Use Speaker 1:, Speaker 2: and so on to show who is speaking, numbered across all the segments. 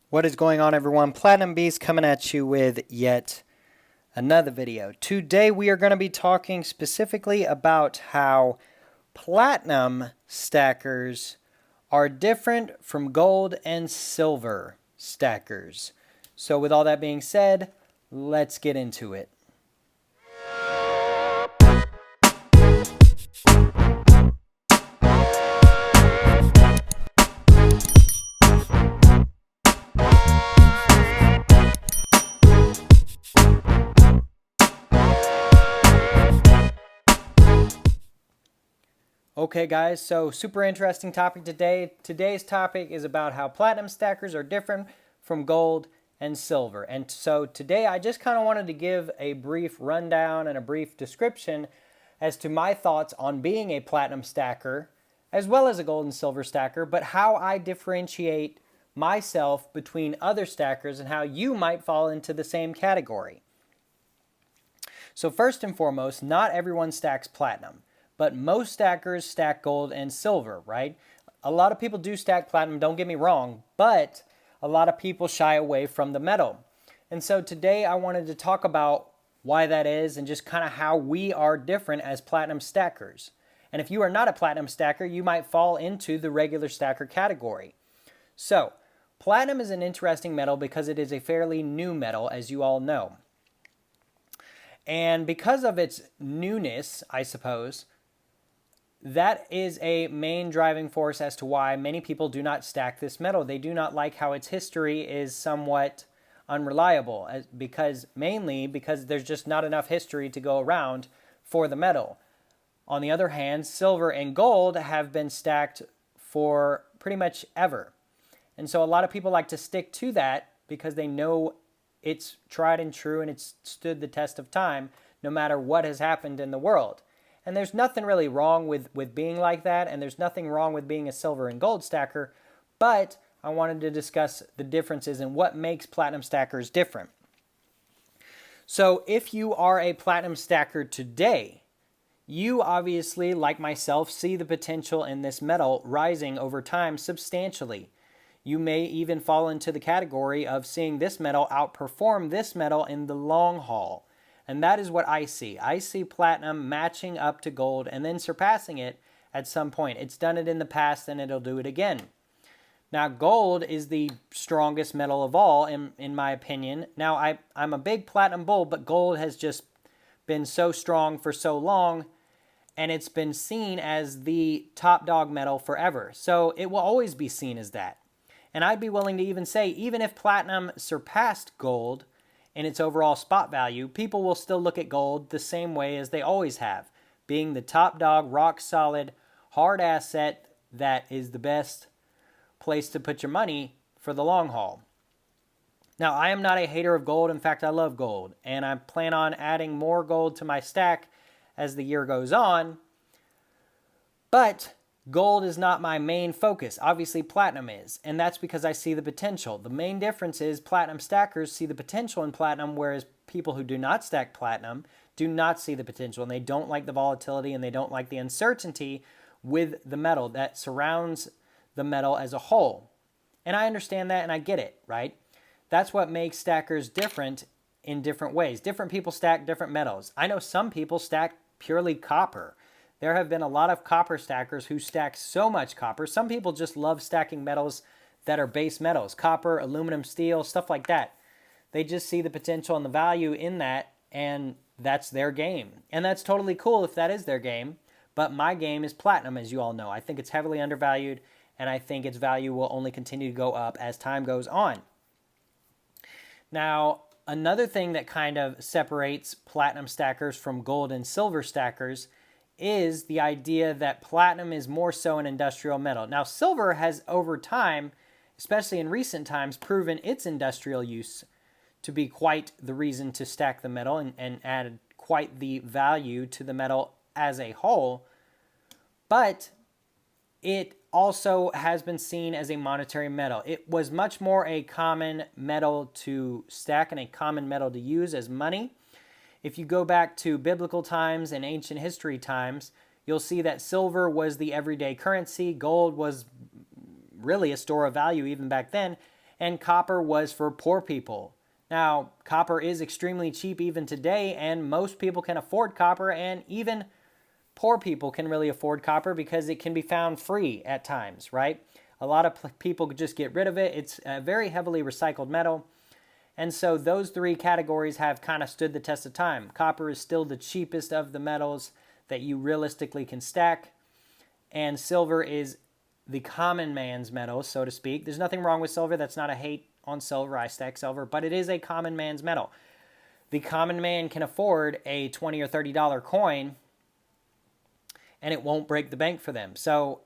Speaker 1: What is going on, everyone? Platinum Beast coming at you with yet another video. Today we are going to be talking specifically about how platinum stackers are different from gold and silver stackers. So with all that being said, let's get into it. Okay guys, so super interesting topic today. Today's topic is about how platinum stackers are different from gold and silver. And so today I just kind of wanted to give a brief rundown and a brief description as to my thoughts on being a platinum stacker as well as a gold and silver stacker, but how I differentiate myself between other stackers and how you might fall into the same category. So first and foremost, not everyone stacks platinum. But most stackers stack gold and silver, right? A lot of people do stack platinum, don't get me wrong, but a lot of people shy away from the metal. And so today I wanted to talk about why that is and just kind of how we are different as platinum stackers. And if you are not a platinum stacker, you might fall into the regular stacker category. So, platinum is an interesting metal because it is a fairly new metal, as you all know. And because of its newness, I suppose, that is a main driving force as to why many people do not stack this metal. They do not like how its history is somewhat unreliable, mainly because there's just not enough history to go around for the metal. On the other hand, silver and gold have been stacked for pretty much ever. And so a lot of people like to stick to that because they know it's tried and true and it's stood the test of time no matter what has happened in the world. And there's nothing really wrong with being like that, and there's nothing wrong with being a silver and gold stacker, but I wanted to discuss the differences and what makes platinum stackers different. So if you are a platinum stacker today, you obviously, like myself, see the potential in this metal rising over time substantially. You may even fall into the category of seeing this metal outperform this metal in the long haul. And that is what I see. I see platinum matching up to gold and then surpassing it at some point. It's done it in the past and it'll do it again. Now, gold is the strongest metal of all, in my opinion. Now, I'm a big platinum bull, but gold has just been so strong for so long, and it's been seen as the top dog metal forever. So it will always be seen as that. And I'd be willing to even say, even if platinum surpassed gold in its overall spot value, people will still look at gold the same way as they always have, being the top dog, rock solid, hard asset that is the best place to put your money for the long haul. Now, I am not a hater of gold. In fact, I love gold, and I plan on adding more gold to my stack as the year goes on. But gold is not my main focus. Obviously, platinum is, and that's because I see the potential. The main difference is platinum stackers see the potential in platinum, whereas people who do not stack platinum do not see the potential, and they don't like the volatility, and they don't like the uncertainty with the metal that surrounds the metal as a whole. And I understand that, and I get it, right? That's what makes stackers different in different ways. Different people stack different metals. I know some people stack purely copper. There have been a lot of copper stackers who stack so much copper. Some people just love stacking metals that are base metals, copper, aluminum, steel, stuff like that. They just see the potential and the value in that, and that's their game. And that's totally cool if that is their game, but my game is platinum, as you all know. I think it's heavily undervalued, and I think its value will only continue to go up as time goes on. Now, another thing that kind of separates platinum stackers from gold and silver stackers is the idea that platinum is more so an industrial metal. Now, silver has over time, especially in recent times, proven its industrial use to be quite the reason to stack the metal and add quite the value to the metal as a whole. But it also has been seen as a monetary metal. It was much more a common metal to stack and a common metal to use as money. If you go back to biblical times and ancient history times, you'll see that silver was the everyday currency. Gold was really a store of value even back then. and copper was for poor people. Now, copper is extremely cheap even today, and most people can afford copper, and even poor people can really afford copper because it can be found free at times, right? A lot of people just get rid of it. It's a very heavily recycled metal. And so those three categories have kind of stood the test of time. Copper is still the cheapest of the metals that you realistically can stack. And silver is the common man's metal, so to speak. There's nothing wrong with silver. That's not a hate on silver. I stack silver, but it is a common man's metal. The common man can afford a $20 or $30 coin, and it won't break the bank for them. So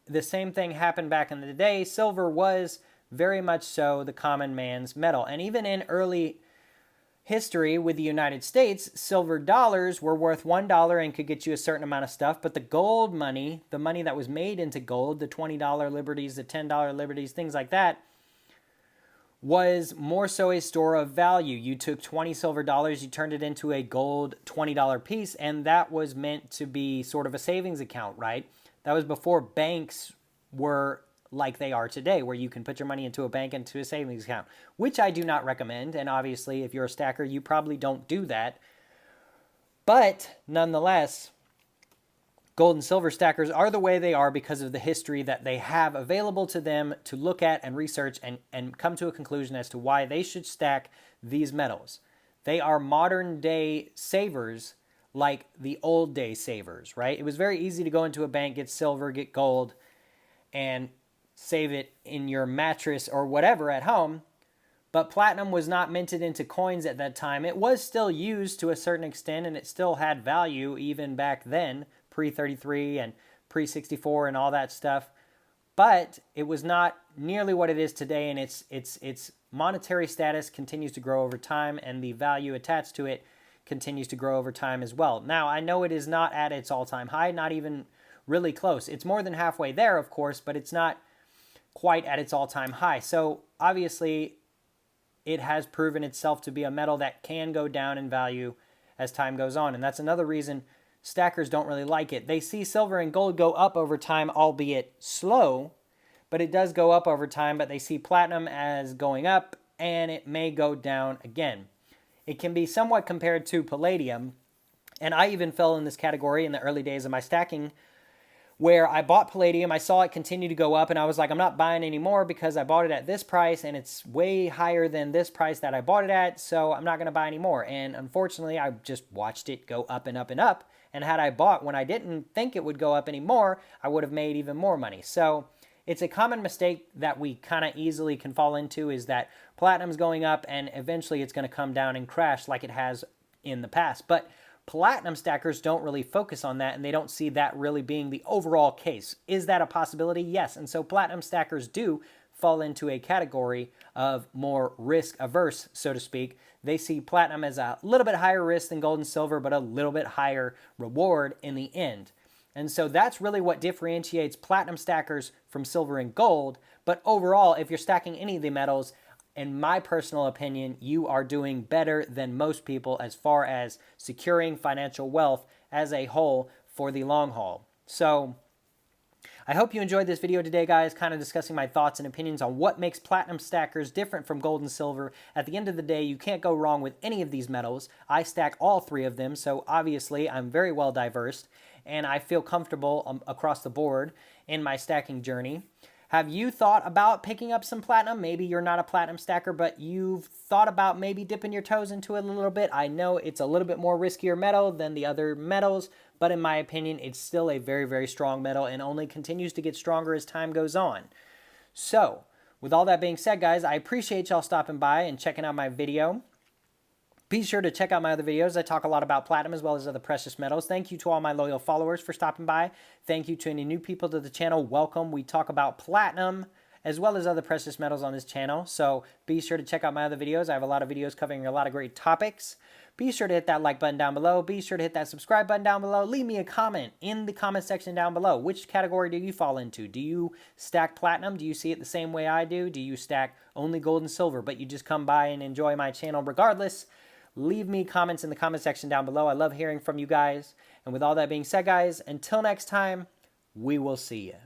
Speaker 1: the same thing happened back in the day. Silver was very much so the common man's metal. And even in early history with the United States, silver dollars were worth $1 and could get you a certain amount of stuff. But the gold money, the money that was made into gold, the $20 liberties, the $10 liberties, things like that, was more so a store of value. You took 20 silver dollars, you turned it into a gold $20 piece, and that was meant to be sort of a savings account, right? That was before banks were like they are today, where you can put your money into a bank, into a savings account, which I do not recommend. And obviously, if you're a stacker, you probably don't do that. But nonetheless, gold and silver stackers are the way they are because of the history that they have available to them to look at and research and come to a conclusion as to why they should stack these metals. They are modern day savers like the old day savers, right? It was very easy to go into a bank, get silver, get gold, and save it in your mattress or whatever at home. But platinum was not minted into coins at that time. It was still used to a certain extent, and it still had value even back then, pre-33 and pre-64 and all that stuff. But it was not nearly what it is today, and its monetary status continues to grow over time, and the value attached to it continues to grow over time as well. Now, I know it is not at its all-time high, not even really close. It's more than halfway there, of course, but it's not quite at its all-time high. So obviously, it has proven itself to be a metal that can go down in value as time goes on. And that's another reason stackers don't really like it. They see silver and gold go up over time, albeit slow, but it does go up over time. But they see platinum as going up, and it may go down again. It can be somewhat compared to palladium. And I even fell in this category in the early days of my stacking, where I bought palladium, I saw it continue to go up, and I was like, I'm not buying anymore because I bought it at this price, and it's way higher than this price that I bought it at, so I'm not going to buy anymore. And unfortunately, I just watched it go up and up and up, and had I bought when I didn't think it would go up anymore, I would have made even more money. So it's a common mistake that we kind of easily can fall into, is that platinum's going up, and eventually it's going to come down and crash like it has in the past. But platinum stackers don't really focus on that, and they don't see that really being the overall case. Is that a possibility? Yes. And so platinum stackers do fall into a category of more risk averse, so to speak. They see platinum as a little bit higher risk than gold and silver, but a little bit higher reward in the end. And so that's really what differentiates platinum stackers from silver and gold. But overall, if you're stacking any of the metals, in my personal opinion, you are doing better than most people as far as securing financial wealth as a whole for the long haul. So I hope you enjoyed this video today, guys, kind of discussing my thoughts and opinions on what makes platinum stackers different from gold and silver. At the end of the day, you can't go wrong with any of these metals. I stack all three of them, so obviously I'm very well diverse, and I feel comfortable across the board in my stacking journey. Have you thought about picking up some platinum? Maybe you're not a platinum stacker, but you've thought about maybe dipping your toes into it a little bit. I know it's a little bit more riskier metal than the other metals, but in my opinion, it's still a very, very strong metal and only continues to get stronger as time goes on. So, with all that being said, guys, I appreciate y'all stopping by and checking out my video. Be sure to check out my other videos. I talk a lot about platinum as well as other precious metals. Thank you to all my loyal followers for stopping by. Thank you to any new people to the channel. Welcome. We talk about platinum as well as other precious metals on this channel. So be sure to check out my other videos. I have a lot of videos covering a lot of great topics. Be sure to hit that like button down below. Be sure to hit that subscribe button down below. Leave me a comment in the comment section down below. Which category do you fall into? Do you stack platinum? Do you see it the same way I do? Do you stack only gold and silver, but you just come by and enjoy my channel regardless? Leave me comments in the comment section down below. I love hearing from you guys. And with all that being said, guys, until next time, we will see you.